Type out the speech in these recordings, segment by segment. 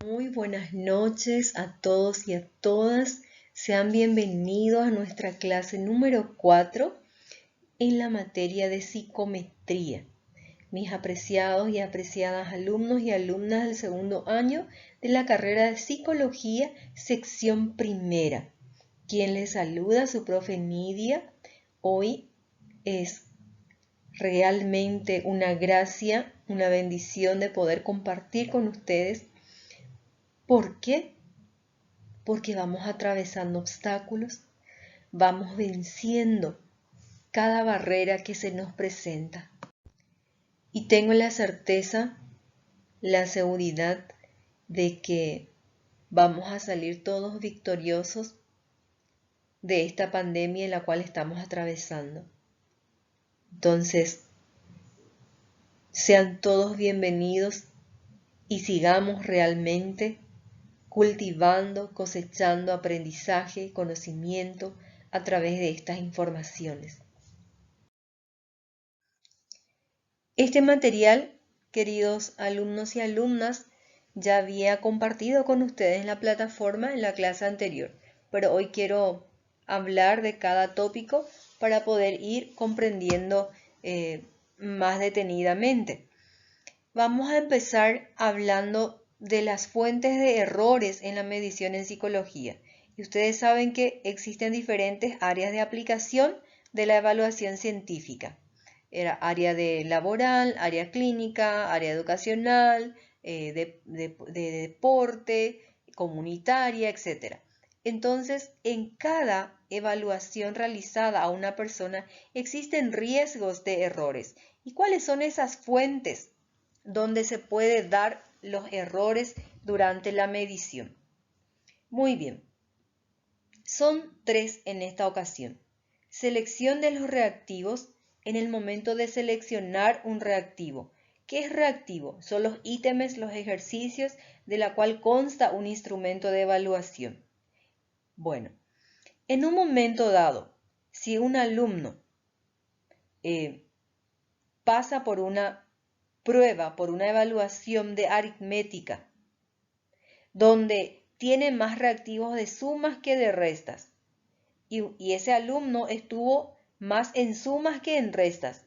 Muy buenas noches a todos y a todas. Sean bienvenidos a nuestra clase número 4 en la materia de psicometría. Mis apreciados y apreciadas alumnos y alumnas del segundo año de la carrera de Psicología, sección primera. Quien les saluda, su profe Nidia. Hoy es realmente una gracia, una bendición de poder compartir con ustedes. ¿Por qué? Porque vamos atravesando obstáculos, vamos venciendo cada barrera que se nos presenta. Y tengo la certeza, la seguridad de que vamos a salir todos victoriosos de esta pandemia en la cual estamos atravesando. Entonces, sean todos bienvenidos y sigamos realmente cultivando, cosechando aprendizaje, conocimiento a través de estas informaciones. Este material, queridos alumnos y alumnas, ya había compartido con ustedes en la plataforma en la clase anterior, pero hoy quiero hablar de cada tópico para poder ir comprendiendo más detenidamente. Vamos a empezar hablando de las fuentes de errores en la medición en psicología. Y ustedes saben que existen diferentes áreas de aplicación de la evaluación científica. Era área de laboral, área clínica, área educacional, de deporte, comunitaria, etc. Entonces, en cada evaluación realizada a una persona existen riesgos de errores. ¿Y cuáles son esas fuentes donde se puede dar los errores durante la medición? Muy bien, son 3 en esta ocasión. Selección de los reactivos en el momento de seleccionar un reactivo. ¿Qué es reactivo? Son los ítems, los ejercicios de la cual consta un instrumento de evaluación. Bueno, en un momento dado, si un alumno pasa por una prueba, por una evaluación de aritmética, donde tiene más reactivos de sumas que de restas, y ese alumno estuvo más en sumas que en restas,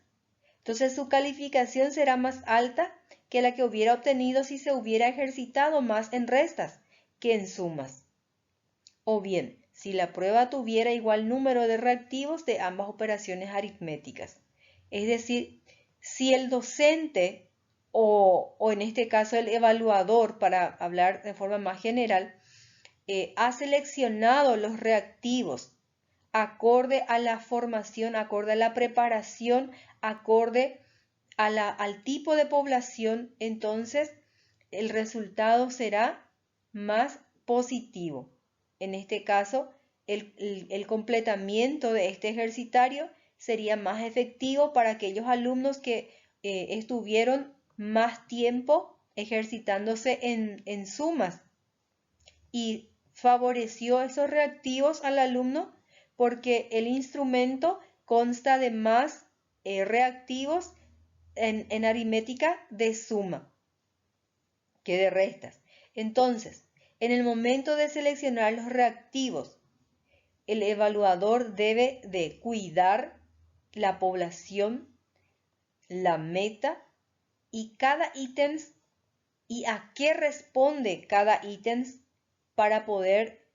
entonces su calificación será más alta que la que hubiera obtenido si se hubiera ejercitado más en restas que en sumas. O bien, si la prueba tuviera igual número de reactivos de ambas operaciones aritméticas. Es decir, si el docente o en este caso el evaluador, para hablar de forma más general, ha seleccionado los reactivos acorde a la formación, acorde a la preparación, acorde al tipo de población, entonces el resultado será más positivo. En este caso, el completamiento de este ejercitario sería más efectivo para aquellos alumnos que estuvieron más tiempo ejercitándose en sumas, y favoreció esos reactivos al alumno porque el instrumento consta de más reactivos en aritmética de suma que de restas. Entonces, en el momento de seleccionar los reactivos, el evaluador debe de cuidar la población, la meta y cada ítem y a qué responde cada ítem para poder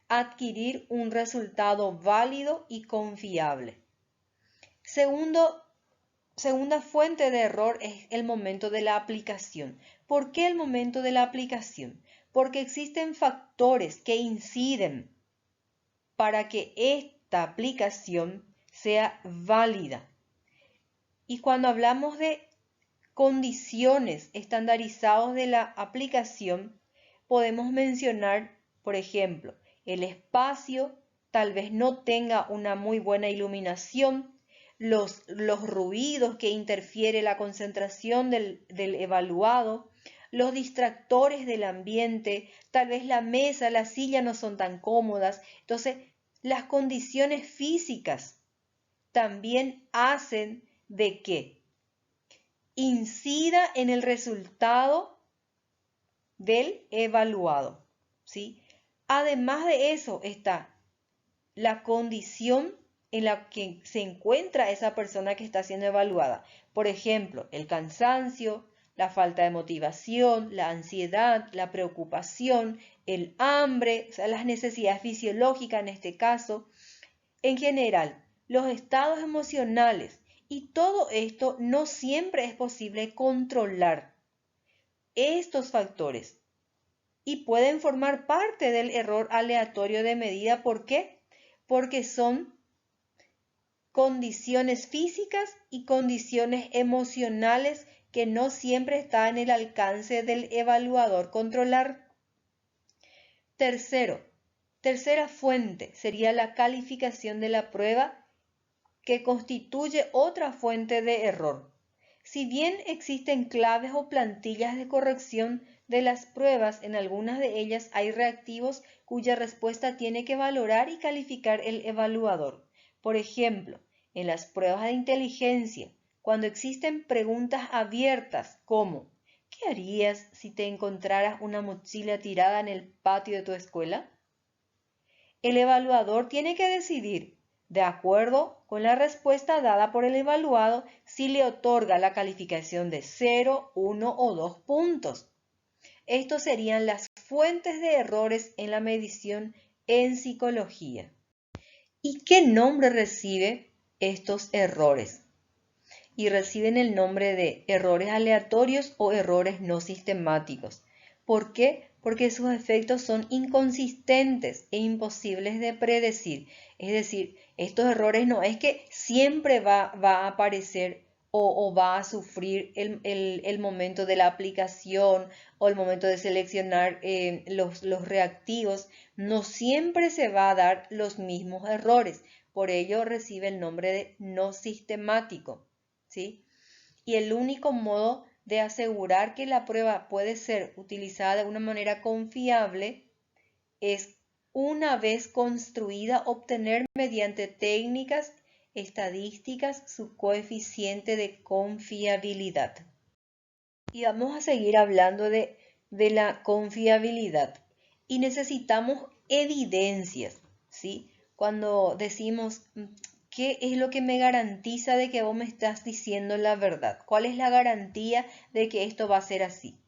adquirir un resultado válido y confiable. Segunda fuente de error es el momento de la aplicación. ¿Por qué el momento de la aplicación? Porque existen factores que inciden para que esta aplicación sea válida. Y cuando hablamos de condiciones estandarizadas de la aplicación, podemos mencionar, por ejemplo, el espacio tal vez no tenga una muy buena iluminación, los ruidos que interfiere la concentración del evaluado, los distractores del ambiente, tal vez la mesa, la silla no son tan cómodas. Entonces, las condiciones físicas también hacen de que incida en el resultado del evaluado, ¿sí? Además de eso está la condición en la que se encuentra esa persona que está siendo evaluada. Por ejemplo, el cansancio, la falta de motivación, la ansiedad, la preocupación, el hambre, o sea, las necesidades fisiológicas en este caso. En general, los estados emocionales y todo esto no siempre es posible controlar estos factores y pueden formar parte del error aleatorio de medida. ¿Por qué? Porque son condiciones físicas y condiciones emocionales que no siempre está en el alcance del evaluador controlar. Tercera fuente sería la calificación de la prueba, que constituye otra fuente de error. Si bien existen claves o plantillas de corrección de las pruebas, en algunas de ellas hay reactivos cuya respuesta tiene que valorar y calificar el evaluador. Por ejemplo, en las pruebas de inteligencia, cuando existen preguntas abiertas como ¿qué harías si te encontraras una mochila tirada en el patio de tu escuela? El evaluador tiene que decidir, de acuerdo con la respuesta dada por el evaluado, si le otorga la calificación de 0, 1 o 2 puntos. Estos serían las fuentes de errores en la medición en psicología. ¿Y qué nombre recibe estos errores? Y reciben el nombre de errores aleatorios o errores no sistemáticos. ¿Por qué? Porque sus efectos son inconsistentes e imposibles de predecir. Es decir, estos errores no es que siempre va a aparecer o va a sufrir el momento de la aplicación o el momento de seleccionar los reactivos. No siempre se va a dar los mismos errores. Por ello recibe el nombre de no sistemático, ¿sí? Y el único modo de asegurar que la prueba puede ser utilizada de una manera confiable es, una vez construida, obtener mediante técnicas estadísticas su coeficiente de confiabilidad. Y vamos a seguir hablando de la confiabilidad. Y necesitamos evidencias, ¿sí? Cuando decimos, ¿qué es lo que me garantiza de que vos me estás diciendo la verdad? ¿Cuál es la garantía de que esto va a ser así?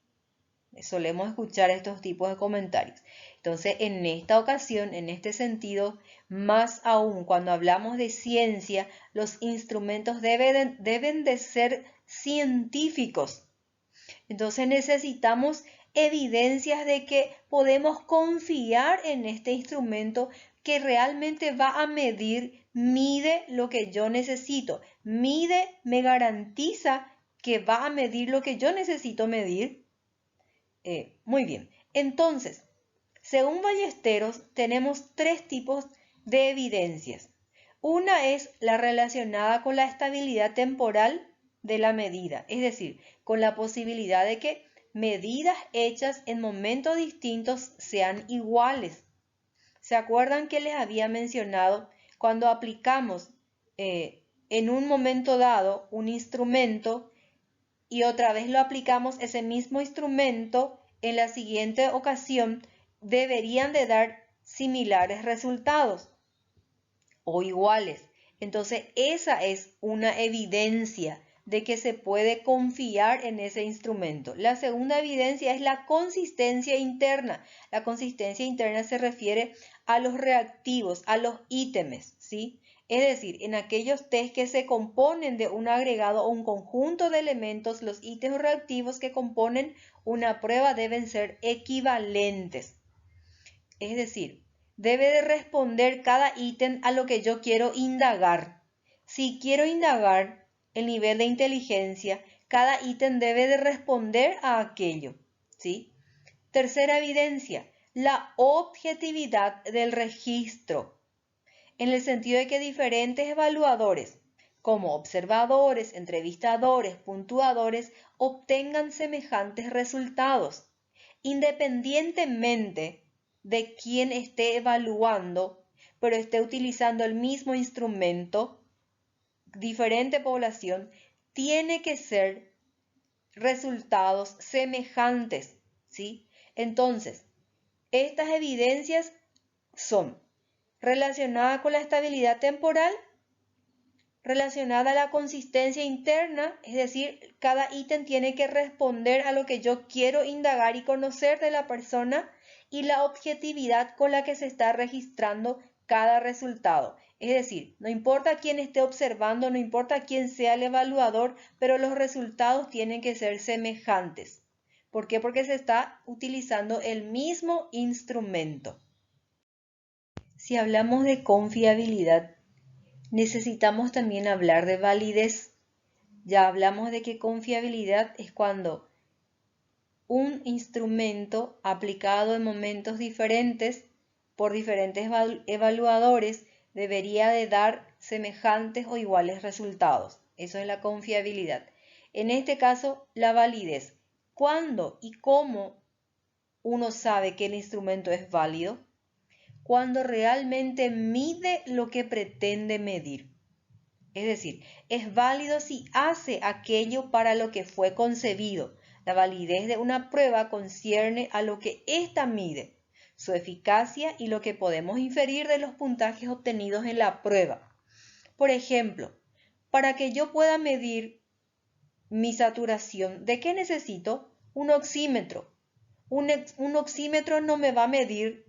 Solemos escuchar estos tipos de comentarios. Entonces, en esta ocasión, en este sentido, más aún cuando hablamos de ciencia, los instrumentos deben de ser científicos. Entonces necesitamos evidencias de que podemos confiar en este instrumento que realmente va a medir, mide lo que yo necesito, mide, me garantiza que va a medir lo que yo necesito medir. Muy bien, entonces, según Ballesteros, tenemos tres tipos de evidencias. Una es la relacionada con la estabilidad temporal de la medida, es decir, con la posibilidad de que medidas hechas en momentos distintos sean iguales. ¿Se acuerdan que les había mencionado cuando aplicamos en un momento dado un instrumento y otra vez lo aplicamos ese mismo instrumento en la siguiente ocasión, deberían de dar similares resultados o iguales? Entonces, esa es una evidencia de que se puede confiar en ese instrumento. La segunda evidencia es la consistencia interna. La consistencia interna se refiere a los reactivos, a los ítems, ¿sí? Es decir, en aquellos test que se componen de un agregado o un conjunto de elementos, los ítems reactivos que componen una prueba deben ser equivalentes. Es decir, debe de responder cada ítem a lo que yo quiero indagar. Si quiero indagar el nivel de inteligencia, cada ítem debe de responder a aquello, ¿sí? Tercera evidencia, la objetividad del registro, en el sentido de que diferentes evaluadores, como observadores, entrevistadores, puntuadores, obtengan semejantes resultados, independientemente de quién esté evaluando, pero esté utilizando el mismo instrumento, diferente población, tiene que ser resultados semejantes, ¿sí? Entonces, estas evidencias son relacionadas con la estabilidad temporal, relacionada a la consistencia interna, es decir, cada ítem tiene que responder a lo que yo quiero indagar y conocer de la persona, y la objetividad con la que se está registrando cada resultado. Es decir, no importa quién esté observando, no importa quién sea el evaluador, pero los resultados tienen que ser semejantes. ¿Por qué? Porque se está utilizando el mismo instrumento. Si hablamos de confiabilidad, necesitamos también hablar de validez. Ya hablamos de que confiabilidad es cuando un instrumento aplicado en momentos diferentes por diferentes evaluadores debería de dar semejantes o iguales resultados. Eso es la confiabilidad. En este caso, la validez. ¿Cuándo y cómo uno sabe que el instrumento es válido? Cuando realmente mide lo que pretende medir. Es decir, es válido si hace aquello para lo que fue concebido. La validez de una prueba concierne a lo que ésta mide, su eficacia y lo que podemos inferir de los puntajes obtenidos en la prueba. Por ejemplo, para que yo pueda medir mi saturación, ¿de qué necesito? Un oxímetro. Un oxímetro no me va a medir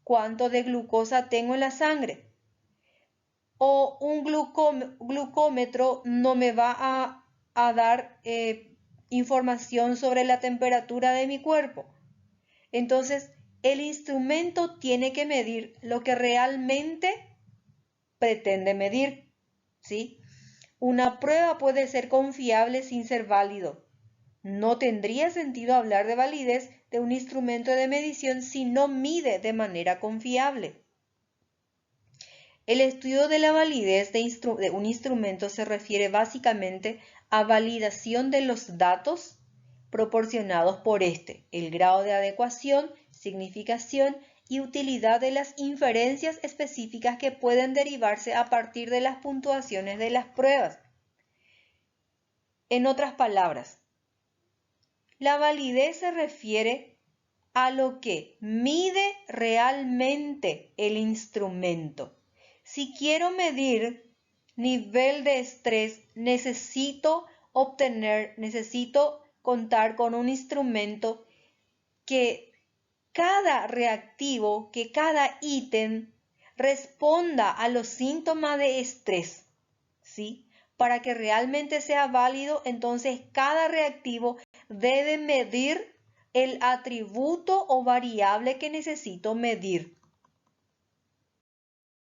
cuánto de glucosa tengo en la sangre. O un glucómetro no me va a dar información sobre la temperatura de mi cuerpo. Entonces, el instrumento tiene que medir lo que realmente pretende medir, ¿sí? Una prueba puede ser confiable sin ser válido. No tendría sentido hablar de validez de un instrumento de medición si no mide de manera confiable. El estudio de la validez de un instrumento se refiere básicamente a validación de los datos proporcionados por este, el grado de adecuación, significación y utilidad de las inferencias específicas que pueden derivarse a partir de las puntuaciones de las pruebas. En otras palabras, la validez se refiere a lo que mide realmente el instrumento. Si quiero medir nivel de estrés, necesito contar con un instrumento que cada reactivo, que cada ítem responda a los síntomas de estrés, ¿sí? Para que realmente sea válido, entonces cada reactivo debe medir el atributo o variable que necesito medir.